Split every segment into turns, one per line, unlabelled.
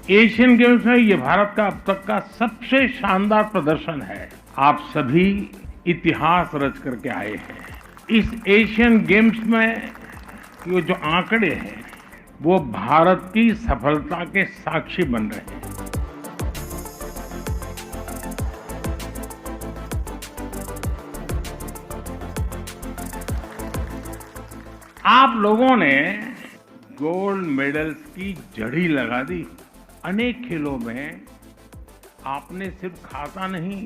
Asian games में ये भारत का अब तक का सबसे शानदार प्रदर्शन है। आप सभी इतिहास रच करके आए हैं। इस एशियन गेम्स में ये जो आंकड़े हैं वो भारत की सफलता के साक्षी बन रहे हैं। आप लोगों ने गोल्ड मेडल्स की जड़ी लगा दी। अनेक खेलों में आपने सिर्फ खाता नहीं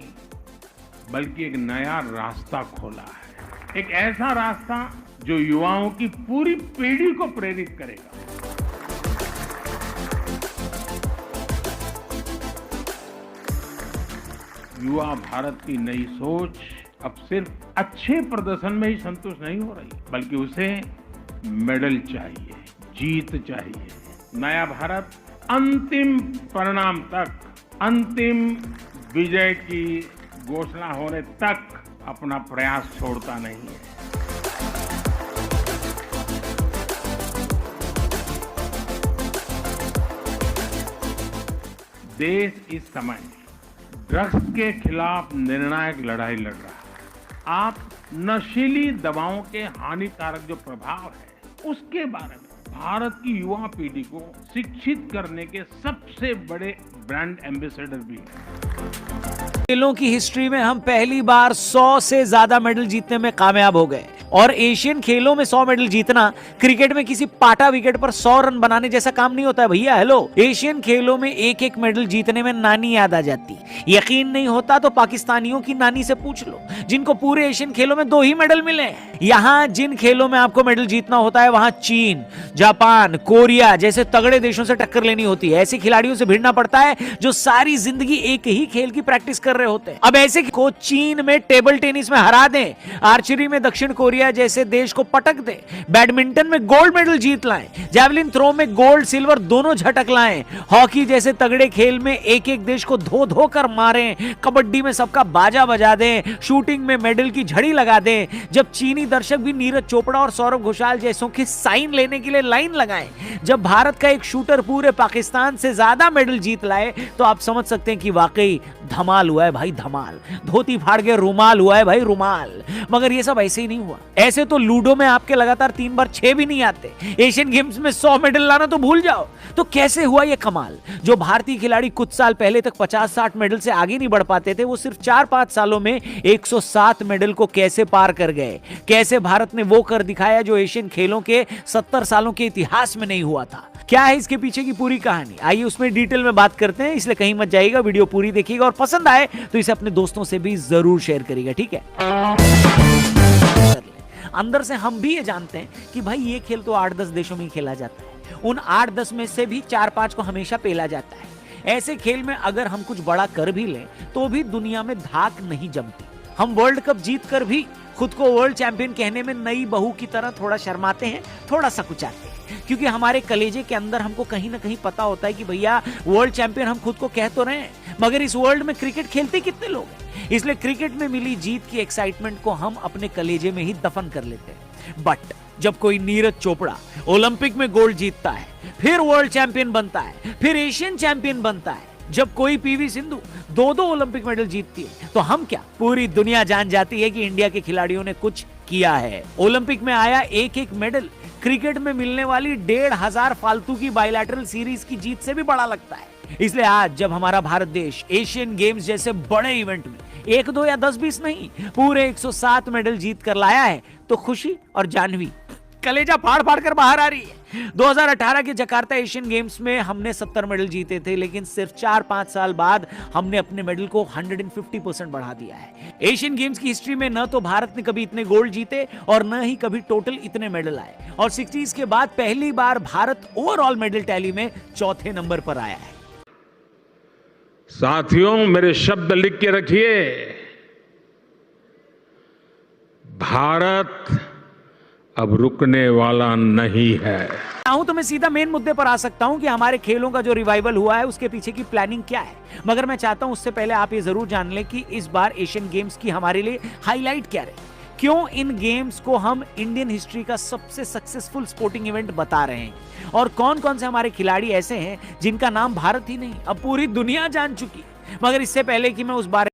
बल्कि एक नया रास्ता खोला है, एक ऐसा रास्ता जो युवाओं की पूरी पीढ़ी को प्रेरित करेगा। युवा भारत की नई सोच अब सिर्फ अच्छे प्रदर्शन में ही संतुष्ट नहीं हो रही, बल्कि उसे मेडल चाहिए, जीत चाहिए। नया भारत अंतिम परिणाम तक, अंतिम विजय की घोषणा होने तक अपना प्रयास छोड़ता नहीं है। देश इस समय ड्रग्स के खिलाफ निर्णायक लड़ाई लड़ रहा है। आप नशीली दवाओं के हानिकारक जो प्रभाव है उसके बारे में भारत की युवा पीढ़ी को शिक्षित करने के सबसे बड़े ब्रांड एम्बेसडर भी हैं।
खेलों की हिस्ट्री में हम पहली बार 100 से ज्यादा मेडल जीतने में कामयाब हो गए। और एशियन खेलों में 100 मेडल जीतना क्रिकेट में किसी पाटा विकेट पर 100 रन बनाने जैसा काम नहीं होता है भैया। हेलो, एशियन खेलों में एक एक मेडल जीतने में नानी याद आ जाती। यकीन नहीं होता तो पाकिस्तानियों की नानी से पूछ लो, जिनको पूरे एशियन खेलों में 2 ही मेडल मिले। यहाँ जिन खेलों में आपको मेडल जीतना होता है वहां चीन, जापान, कोरिया जैसे तगड़े देशों से टक्कर लेनी होती है। ऐसे खिलाड़ियों से भिड़ना पड़ता है जो सारी जिंदगी एक ही खेल की प्रैक्टिस कर रहे होते हैं। अब ऐसे को चीन में टेबल टेनिस में हरा दें, आर्चरी में दक्षिण कोरिया जैसे देश को पटक दे, बैडमिंटन में गोल्ड मेडल जीत लाएं, जैवलिन थ्रो में गोल्ड सिल्वर दोनों झटक लाएं, हॉकी जैसे तगड़े खेल में एक एक देश को धो धो कर मारें, कबड्डी में सबका बाजा बजा दें, शूटिंग में मेडल की झड़ी लगा दें। जब चीनी दर्शक भी नीरज चोपड़ा और सौरभ घोषाल जैसों की साइन लेने के लिए लाइन लगाएं, जब भारत का एक शूटर पूरे पाकिस्तान से ज्यादा मेडल जीत लाए, तो आप समझ सकते हैं कि वाकई धमाल हुआ है भाई, धमाल। धोती फाड़ के रुमाल हुआ है भाई, रुमाल। मगर ये सब ऐसे ही नहीं हुआ। ऐसे तो लूडो में आपके लगातार 3 बार 6 भी नहीं आते। एशियन गेम्स में 100 मेडल लाना तो भूल जाओ। तो कैसे हुआ ये कमाल? जो भारतीय खिलाड़ी कुछ साल पहले तक 50-60 मेडल से आगे नहीं बढ़ पाते थे, वो सिर्फ 4-5 सालों में 107 मेडल को कैसे पार कर गए? कैसे भारत ने वो कर दिखाया जो एशियन खेलों के 70 सालों के इतिहास में नहीं हुआ था? क्या है इसके पीछे की पूरी कहानी? आइए उसमें डिटेल में बात करते हैं, इसलिए कहीं मत जाइएगा, वीडियो पूरी देखिएगा और पसंद आए तो इसे अपने दोस्तों से भी जरूर शेयर करिएगा, ठीक है? अंदर से हम भी ये जानते हैं कि भाई ये खेल तो 8-10 देशों में ही खेला जाता है। उन 8-10 में से भी 4-5 को हमेशा पेला जाता है। ऐसे खेल में अगर हम कुछ बड़ा कर भी लें तो भी दुनिया में धाक नहीं जमती। हम वर्ल्ड कप जीत कर भी खुद को वर्ल्ड चैंपियन कहने में नई बहू की तरह थोड़ा शर्माते हैं, थोड़ा सकुचाते हैं, क्योंकि हमारे कलेजे के अंदर हमको कहीं ना कहीं पता होता है कि भैया वर्ल्ड चैंपियन हम खुद को कह तो रहे हैं, मगर इस वर्ल्ड में क्रिकेट खेलते कितने लोग हैं। इसलिए क्रिकेट में मिली जीत की एक्साइटमेंट को हम अपने कलेजे में ही दफन कर लेते हैं। बट जब कोई नीरज चोपड़ा ओलंपिक में गोल्ड जीतता है, फिर वर्ल्ड चैंपियन बनता है, फिर एशियन चैंपियन बनता है, जब कोई पीवी सिंधु 2-2 ओलंपिक मेडल जीतती है, तो हम क्या, पूरी दुनिया जान जाती है कि इंडिया के खिलाड़ियों ने कुछ किया है। ओलंपिक में आया एक एक मेडल क्रिकेट में मिलने वाली 1,500 फालतू की बायलैटरल सीरीज की जीत से भी बड़ा लगता है। इसलिए आज जब हमारा भारत देश एशियन गेम्स जैसे बड़े इवेंट में 1, 2 या 10, 20 नहीं, पूरे 107 मेडल जीत कर लाया है, तो खुशी और जानवी कलेजा फाड़ फाड़ कर बाहर आ रही है। 2018 के जकार्ता एशियन गेम्स में हमने 70 मेडल जीते थे, लेकिन सिर्फ 4-5 साल बाद हमने अपने मेडल को 150% बढ़ा दिया है। एशियन गेम्स की हिस्ट्री में न तो भारत ने कभी इतने गोल्ड जीते और न ही कभी टोटल इतने मेडल आए, और 60s के बाद पहली बार भारत ओवरऑल मेडल टैली में 4थे नंबर पर आया है।
साथियों, मेरे शब्द लिख के रखिए, भारत अब रुकने वाला नहीं है।
तो मैं सीधा मेन मुद्दे पर आ सकता हूं कि हमारे खेलों का जो रिवाइवल हुआ है उसके पीछे की प्लानिंग क्या है। मगर मैं चाहता हूं उससे पहले आप ये जरूर जान लें कि इस बार एशियन गेम्स की हमारे लिए हाईलाइट क्या रहे। क्यों इन गेम्स को हम इंडियन हिस्ट्री का सबसे सक्सेसफुल स्पोर्टिंग इवेंट बता रहे हैं और कौन कौन से हमारे खिलाड़ी ऐसे हैं जिनका नाम भारत ही नहीं अब पूरी दुनिया जान चुकी। मगर इससे पहले कि मैं उस बारे